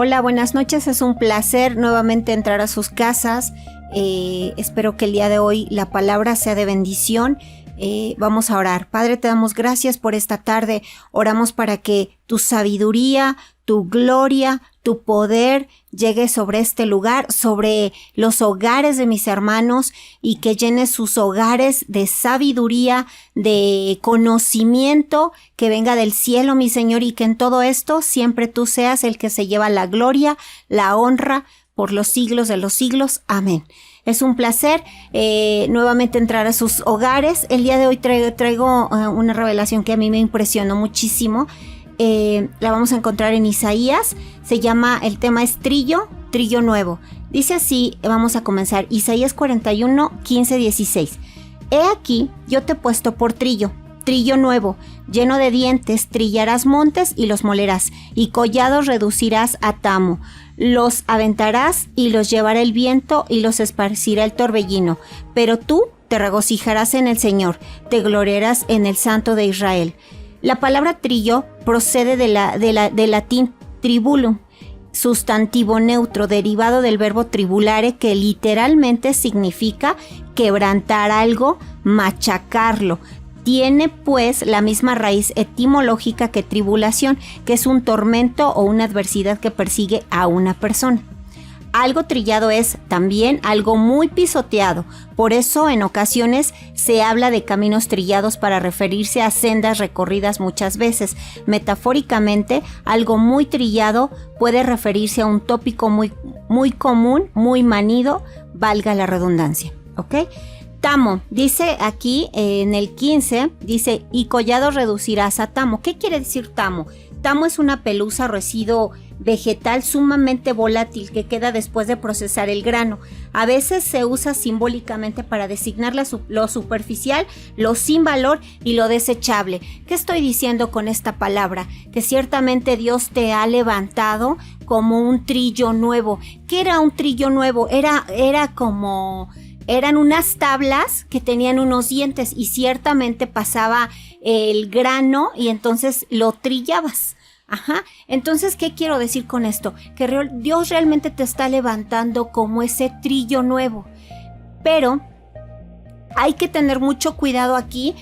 Hola, buenas noches. Es un placer nuevamente entrar a sus casas. Espero que el día de hoy la palabra sea de bendición. Vamos a orar. Padre, te damos gracias por esta tarde. Oramos para que tu sabiduría, tu gloria, tu poder llegue sobre este lugar, sobre los hogares de mis hermanos, y que llene sus hogares de sabiduría, de conocimiento que venga del cielo, mi Señor, y que en todo esto siempre tú seas el que se lleva la gloria, la honra por los siglos de los siglos. Amén. Es un placer nuevamente entrar a sus hogares. El día de hoy traigo una revelación que a mí me impresionó muchísimo. La vamos a encontrar en Isaías. El tema es trillo nuevo. Dice así, vamos a comenzar. Isaías 41, 15, 16. He aquí, yo te he puesto por trillo nuevo, lleno de dientes, trillarás montes y los molerás, y collados reducirás a tamo. Los aventarás y los llevará el viento y los esparcirá el torbellino. Pero tú te regocijarás en el Señor, te gloriarás en el Santo de Israel. La palabra trillo procede del latín tribulum, sustantivo neutro derivado del verbo tribulare, que literalmente significa quebrantar algo, machacarlo. Tiene pues la misma raíz etimológica que tribulación, que es un tormento o una adversidad que persigue a una persona. Algo trillado es también algo muy pisoteado. Por eso en ocasiones se habla de caminos trillados para referirse a sendas recorridas muchas veces. Metafóricamente, algo muy trillado puede referirse a un tópico muy común, muy manido, valga la redundancia. ¿Ok? Tamo, dice aquí en el 15, dice, y collado reducirás a tamo. ¿Qué quiere decir tamo? Tamo es una pelusa o residuo vegetal sumamente volátil que queda después de procesar el grano. A veces se usa simbólicamente para designar lo superficial, lo sin valor y lo desechable. ¿Qué estoy diciendo con esta palabra? Que ciertamente Dios te ha levantado como un trillo nuevo. ¿Qué era un trillo nuevo? Eran unas tablas que tenían unos dientes y ciertamente pasaba el grano y entonces lo trillabas. Ajá. Entonces, ¿qué quiero decir con esto? Que Dios realmente te está levantando como ese trillo nuevo. Pero hay que tener mucho cuidado aquí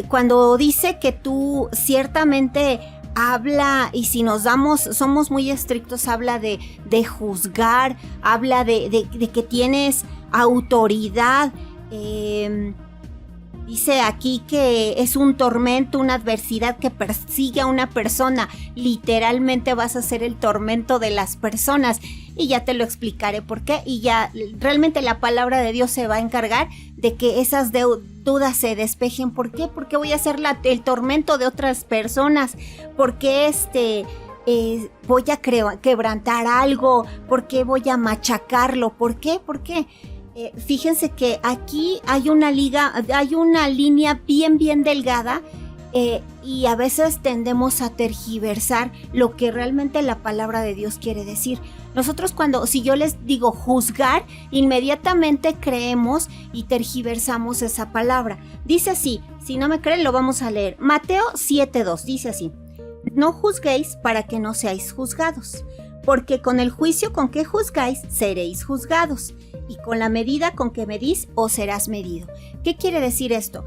cuando dice que tú ciertamente habla, y si somos muy estrictos, habla de juzgar, habla de que tienes autoridad. Dice aquí que es un tormento, una adversidad que persigue a una persona. Literalmente vas a ser el tormento de las personas. Y ya te lo explicaré por qué. Y ya realmente la palabra de Dios se va a encargar de que esas dudas se despejen. ¿Por qué? Porque voy a ser el tormento de otras personas. Porque voy a quebrantar algo. ¿Por qué voy a machacarlo? ¿Por qué? ¿Por qué? Fíjense que aquí hay una línea bien delgada, y a veces tendemos a tergiversar lo que realmente la palabra de Dios quiere decir. Nosotros si yo les digo juzgar, inmediatamente creemos y tergiversamos esa palabra. Dice así, si no me creen lo vamos a leer. Mateo 7:2 dice así: no juzguéis para que no seáis juzgados, porque con el juicio con que juzgáis seréis juzgados, y con la medida con que medís os serás medido. ¿Qué quiere decir esto?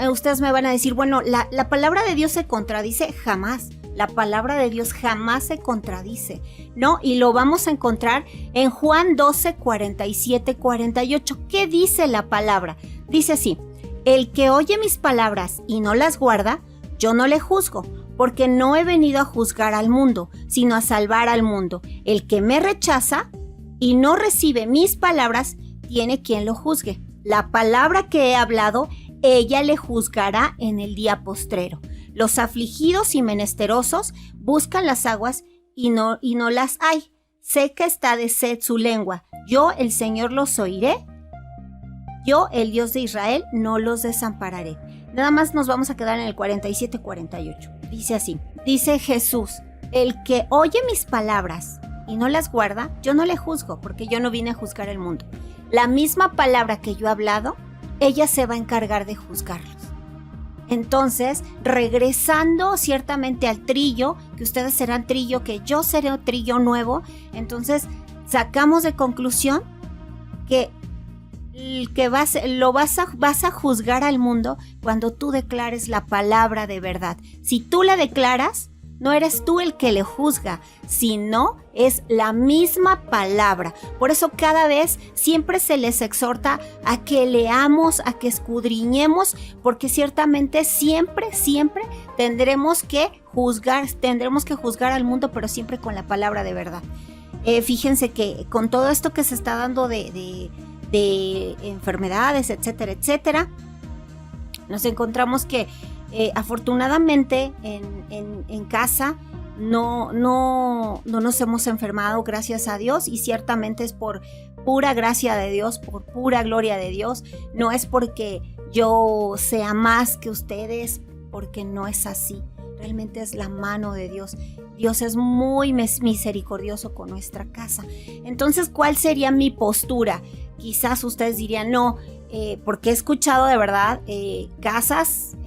Ustedes me van a decir, bueno, la palabra de Dios se contradice. Jamás. La palabra de Dios jamás se contradice, ¿no? Y lo vamos a encontrar en Juan 12, 47, 48. ¿Qué dice la palabra? Dice así: el que oye mis palabras y no las guarda, yo no le juzgo, porque no he venido a juzgar al mundo, sino a salvar al mundo. El que me rechaza y no recibe mis palabras, tiene quien lo juzgue. La palabra que he hablado, ella le juzgará en el día postrero. Los afligidos y menesterosos buscan las aguas y no las hay. Seca está de sed su lengua. Yo, el Señor, los oiré. Yo, el Dios de Israel, no los desampararé. Nada más nos vamos a quedar en el 47-48. Dice así, dice Jesús: el que oye mis palabras y no las guarda, yo no le juzgo, porque yo no vine a juzgar el mundo. La misma palabra que yo he hablado, ella se va a encargar de juzgarlos. Entonces, regresando ciertamente al trillo, que ustedes serán trillo, que yo seré un trillo nuevo, entonces sacamos de conclusión que vas a juzgar al mundo cuando tú declares la palabra de verdad. Si tú la declaras, no eres tú el que le juzga, sino es la misma palabra. Por eso cada vez siempre se les exhorta a que leamos, a que escudriñemos, porque ciertamente siempre tendremos que juzgar al mundo, pero siempre con la palabra de verdad. Fíjense que con todo esto que se está dando de enfermedades, etcétera, nos encontramos que afortunadamente en casa no nos hemos enfermado, gracias a Dios, y ciertamente es por pura gracia de Dios, por pura gloria de Dios. No es porque yo sea más que ustedes, porque no es así. Realmente es la mano de Dios. Dios es muy misericordioso con nuestra casa. Entonces, ¿cuál sería mi postura? Quizás ustedes dirían, no, porque he escuchado de verdad casas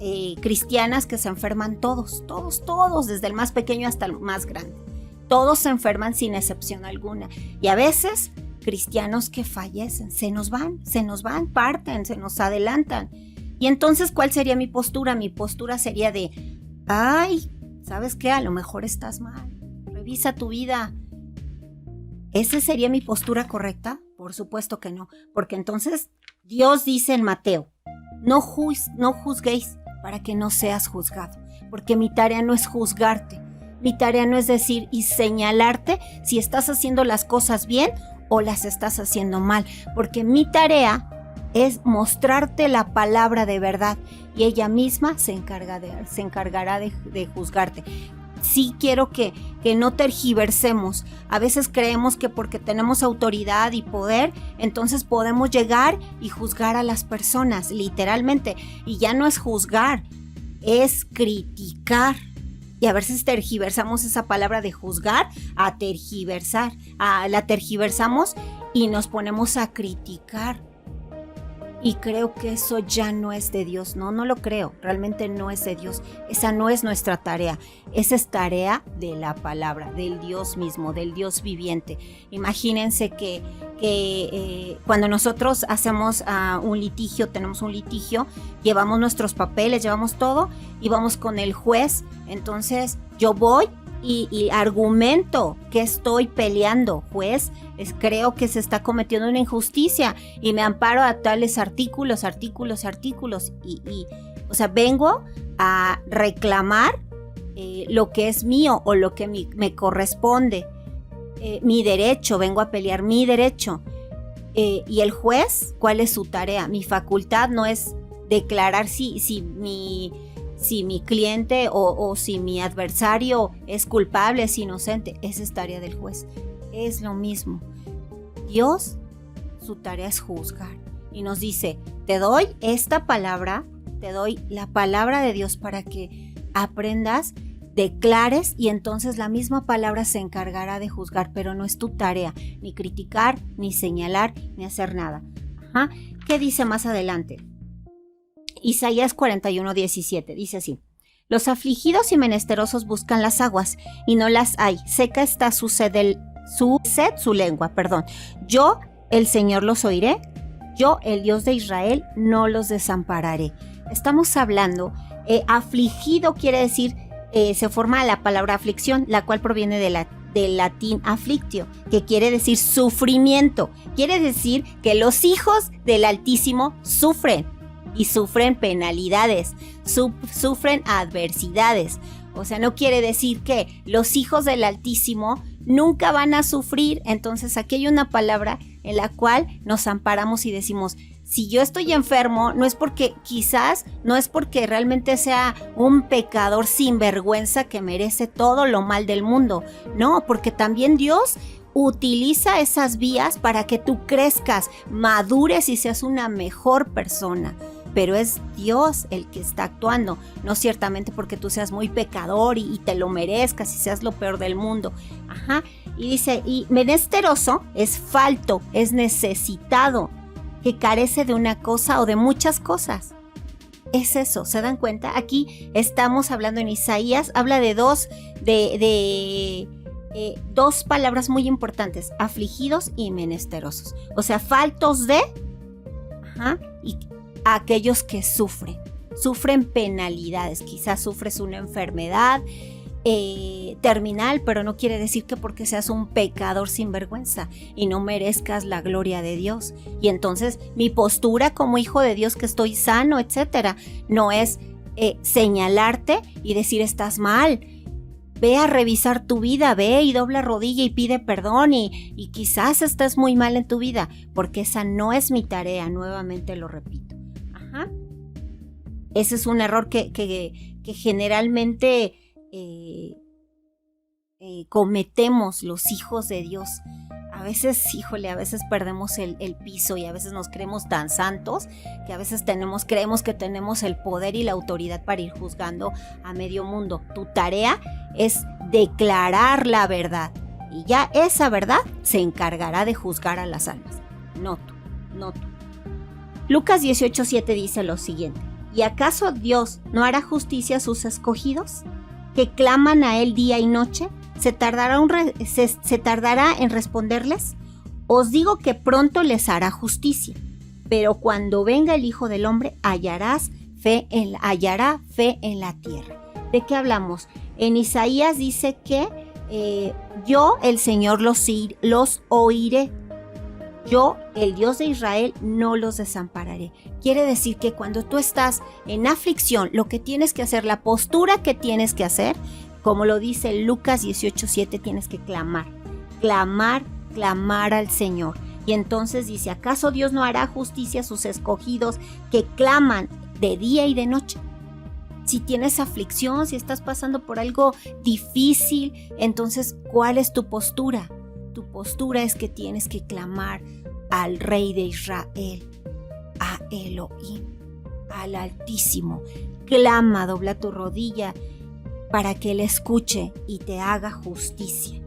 cristianas que se enferman todos, desde el más pequeño hasta el más grande. Todos se enferman sin excepción alguna. Y a veces cristianos que fallecen, se nos van, parten, se nos adelantan. Y entonces, ¿cuál sería mi postura? Mi postura sería de, ay, ¿sabes qué? A lo mejor estás mal. Revisa tu vida. ¿Esa sería mi postura correcta? Por supuesto que no, porque entonces Dios dice en Mateo, no juzguéis para que no seas juzgado, porque mi tarea no es juzgarte, mi tarea no es decir y señalarte si estás haciendo las cosas bien o las estás haciendo mal, porque mi tarea es mostrarte la palabra de verdad y ella misma se encargará de juzgarte. Sí quiero que no tergiversemos. A veces creemos que porque tenemos autoridad y poder, entonces podemos llegar y juzgar a las personas, literalmente. Y ya no es juzgar, es criticar. Y a veces tergiversamos esa palabra de juzgar a tergiversar. La tergiversamos y nos ponemos a criticar. Y creo que eso ya no es de Dios. No lo creo. Realmente no es de Dios. Esa no es nuestra tarea. Esa es tarea de la palabra, del Dios mismo, del Dios viviente. Imagínense que cuando nosotros hacemos tenemos un litigio, llevamos nuestros papeles, llevamos todo y vamos con el juez. Entonces yo voy y argumento que estoy peleando, juez, creo que se está cometiendo una injusticia y me amparo a tales artículos y o sea, vengo a reclamar lo que es mío o lo que me corresponde, mi derecho, vengo a pelear mi derecho. Y el juez, ¿cuál es su tarea? Mi facultad no es declarar si mi cliente o si mi adversario es culpable, es inocente. Esa es tarea del juez. Es lo mismo. Dios, su tarea es juzgar. Y nos dice, te doy esta palabra, te doy la palabra de Dios para que aprendas, declares y entonces la misma palabra se encargará de juzgar, pero no es tu tarea, ni criticar, ni señalar, ni hacer nada. Ajá. ¿Qué dice más adelante? Isaías 41:17 dice así: los afligidos y menesterosos buscan las aguas y no las hay, seca está su lengua. Yo, el Señor, los oiré, yo, el Dios de Israel, no los desampararé. Estamos hablando, afligido quiere decir, se forma la palabra aflicción, la cual proviene del latín afflictio, que quiere decir sufrimiento. Quiere decir que los hijos del Altísimo sufren. Y sufren penalidades, sufren adversidades. O sea, no quiere decir que los hijos del Altísimo nunca van a sufrir. Entonces aquí hay una palabra en la cual nos amparamos y decimos, si yo estoy enfermo, no es porque realmente sea un pecador sin vergüenza que merece todo lo mal del mundo. No, porque también Dios utiliza esas vías para que tú crezcas, madures y seas una mejor persona. Pero es Dios el que está actuando, no ciertamente porque tú seas muy pecador y te lo merezcas y seas lo peor del mundo. Ajá. Y dice, y menesteroso es falto, es necesitado, que carece de una cosa o de muchas cosas. es eso, ¿se dan cuenta? Aquí estamos hablando en Isaías, habla de dos palabras muy importantes, afligidos y menesterosos. O sea, faltos de, y aquellos que sufren penalidades. Quizás sufres una enfermedad terminal, pero no quiere decir que porque seas un pecador sin vergüenza y no merezcas la gloria de Dios. Y entonces mi postura como hijo de Dios, que estoy sano, etcétera, no es señalarte y decir estás mal. Ve a revisar tu vida, ve y dobla rodilla y pide perdón y quizás estés muy mal en tu vida, porque esa no es mi tarea, nuevamente lo repito. Ese es un error que generalmente cometemos los hijos de Dios. A veces, a veces perdemos el piso y a veces nos creemos tan santos que a veces creemos que tenemos el poder y la autoridad para ir juzgando a medio mundo. Tu tarea es declarar la verdad y ya esa verdad se encargará de juzgar a las almas. No tú. Lucas 18:7 dice lo siguiente: ¿y acaso Dios no hará justicia a sus escogidos, que claman a Él día y noche? ¿Se tardará en responderles? Os digo que pronto les hará justicia, pero cuando venga el Hijo del Hombre hallará fe en la tierra. ¿De qué hablamos? En Isaías dice que yo, el Señor, los oiré. Yo, el Dios de Israel, no los desampararé. Quiere decir que cuando tú estás en aflicción, lo que tienes que hacer, la postura que tienes que hacer, como lo dice Lucas 18:7, tienes que clamar al Señor. Y entonces dice, ¿acaso Dios no hará justicia a sus escogidos que claman de día y de noche? Si tienes aflicción, si estás pasando por algo difícil, entonces, ¿cuál es tu postura? Tu postura es que tienes que clamar al Rey de Israel, a Elohim, al Altísimo. Clama, dobla tu rodilla para que Él escuche y te haga justicia.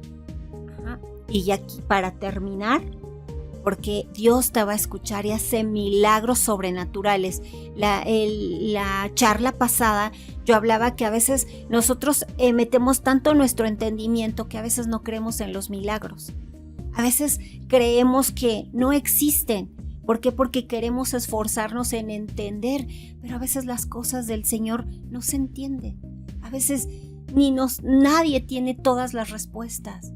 Y aquí para terminar, porque Dios te va a escuchar y hace milagros sobrenaturales. La charla pasada yo hablaba que a veces nosotros metemos tanto nuestro entendimiento que a veces no creemos en los milagros. A veces creemos que no existen. ¿Por qué? Porque queremos esforzarnos en entender, pero a veces las cosas del Señor no se entienden. A veces nadie tiene todas las respuestas.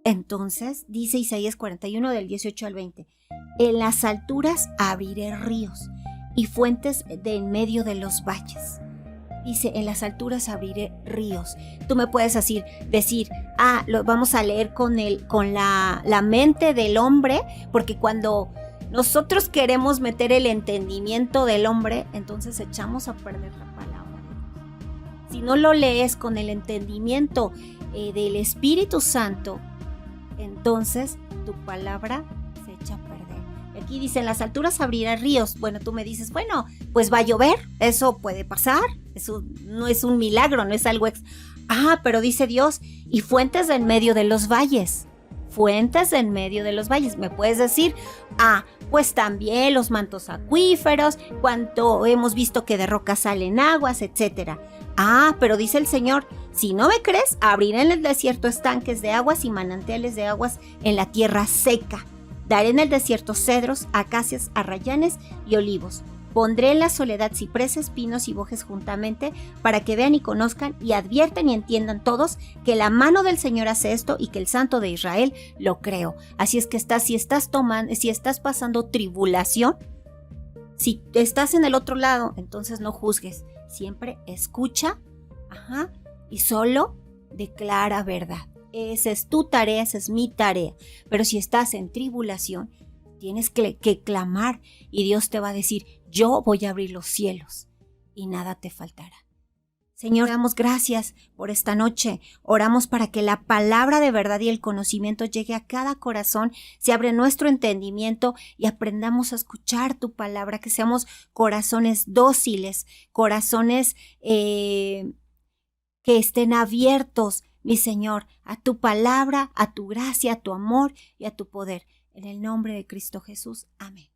Entonces, dice Isaías 41 del 18 al 20, en las alturas abriré ríos y fuentes de en medio de los valles. Dice, en las alturas abriré ríos. Tú me puedes decir, lo vamos a leer con la mente del hombre, porque cuando nosotros queremos meter el entendimiento del hombre, entonces echamos a perder la palabra. Si no lo lees con el entendimiento del Espíritu Santo, entonces tu palabra se echa a perder. Aquí dice, en las alturas abrirá ríos. Bueno, tú me dices, bueno, pues va a llover, eso puede pasar, eso no es un milagro, no es algo pero dice Dios, y fuentes en medio de los valles. Fuentes en medio de los valles. Me puedes decir, pues también los mantos acuíferos, cuánto hemos visto que de rocas salen aguas, etcétera. Pero dice el Señor, si no me crees, abriré en el desierto estanques de aguas y manantiales de aguas en la tierra seca. Daré en el desierto cedros, acacias, arrayanes y olivos. Pondré en la soledad cipreses, pinos y bojes juntamente, para que vean y conozcan y adviertan y entiendan todos que la mano del Señor hace esto y que el Santo de Israel lo creó. Así es que si estás pasando tribulación, si estás en el otro lado, entonces no juzgues. Siempre escucha, y solo declara verdad. Esa es tu tarea, esa es mi tarea. Pero si estás en tribulación, tienes que clamar y Dios te va a decir, yo voy a abrir los cielos y nada te faltará. Señor, damos gracias por esta noche. Oramos para que la palabra de verdad y el conocimiento llegue a cada corazón, se abre nuestro entendimiento y aprendamos a escuchar tu palabra, que seamos corazones dóciles, corazones que estén abiertos, mi Señor, a tu palabra, a tu gracia, a tu amor y a tu poder. En el nombre de Cristo Jesús. Amén.